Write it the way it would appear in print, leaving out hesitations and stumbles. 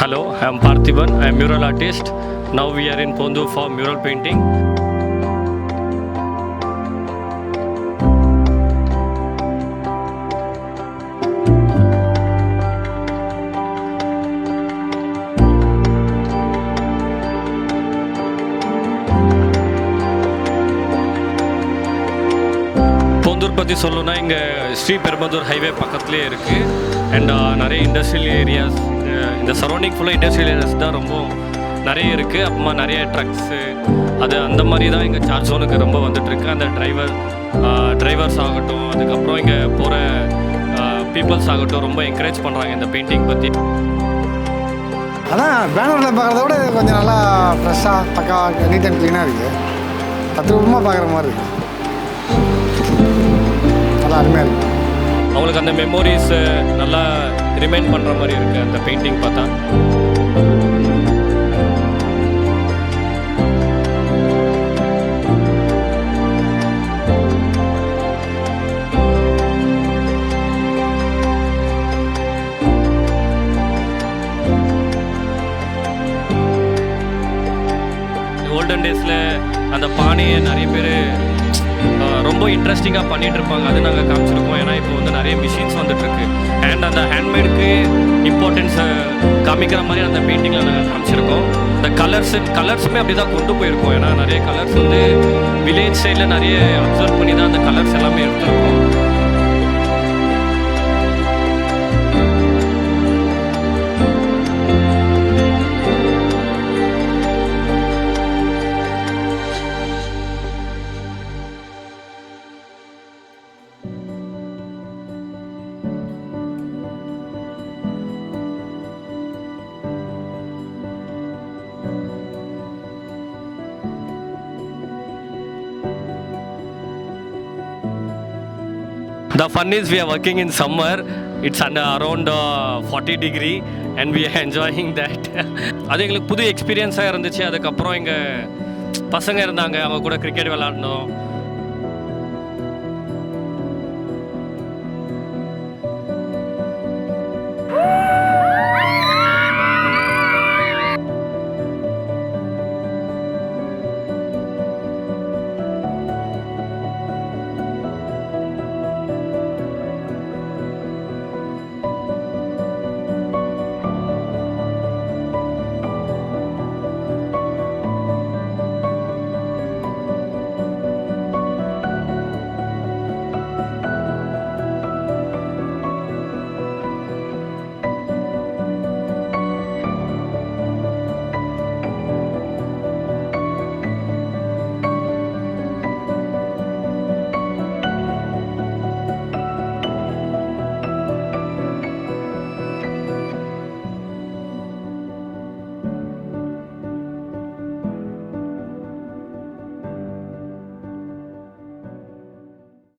Hello, I am Parthiban. I am mural artist. Now we are in Pondu for mural painting. Ponduru பற்றி சொல்லணும்னா இங்கே Sriperumbudur highway பக்கத்துலேயே இருக்குது. And நிறைய இண்டஸ்ட்ரியல் ஏரியாஸ், இந்த சரௌண்டிங் ஃபுல்லாக இண்டஸ்ட்ரியல் ஏரியாஸ் தான் ரொம்ப நிறைய இருக்குது. அப்புறமா நிறைய ட்ரக்ஸு அந்த மாதிரி தான் இங்கே சார்ஜ் ஜோனுக்கு ரொம்ப வந்துட்டுருக்கு. அந்த டிரைவர்ஸ் ஆகட்டும், அதுக்கப்புறம் இங்கே போகிற பீப்புள்ஸ் ஆகட்டும் ரொம்ப என்கரேஜ் பண்ணுறாங்க இந்த பெயிண்டிங் பற்றி. அதான் பேனரில் பார்க்குறத விட கொஞ்சம் நல்லா ஃப்ரெஷ்ஷாக பக்கா நீட் அண்ட் க்ளீனாக இருக்குது. தத்ரூபமாக பார்க்குற மாதிரி இருக்குது. நல்லா அருமையாக இருக்குது. அவங்களுக்கு அந்த மெமோரிஸ் நல்லா ரிமைண்ட் பண்ணுற மாதிரி இருக்குது அந்த பெயிண்டிங் பார்த்தா. ஓல்டன் டேஸில் அந்த பானையை நிறைய பேர் ரொம்ப இன்ட்ரெஸ்டிங்காக பண்ணிகிட்டு இருப்பாங்க. அது நாங்கள் காமிச்சிருக்கோம். ஏன்னா இப்போ வந்து நிறைய மிஷின்ஸ் வந்துட்டுருக்கு. அண்ட் அந்த ஹேண்ட்மேடுக்கு இம்பார்ட்டன்ஸை காமிக்கிற மாதிரி அந்த பெயிண்டிங்கில் நாங்கள் காமிச்சிருக்கோம். இந்த கலர்ஸுமே அப்படி தான் கொண்டு போயிருக்கோம். ஏன்னா நிறைய கலர்ஸ் வந்து வில்லேஜ் சைடில் நிறைய அப்சர்வ் பண்ணி தான் அந்த கலர்ஸ் எல்லாமே எடுத்துருக்கோம். The fun is we are working in summer. It's under around 40 degree and we are enjoying that. அது எங்களுக்கு புது எக்ஸ்பீரியன்ஸாக இருந்துச்சு. அதுக்கப்புறம் எங்கள் பசங்க இருந்தாங்க, அவங்க கூட கிரிக்கெட் விளாண்டோம்.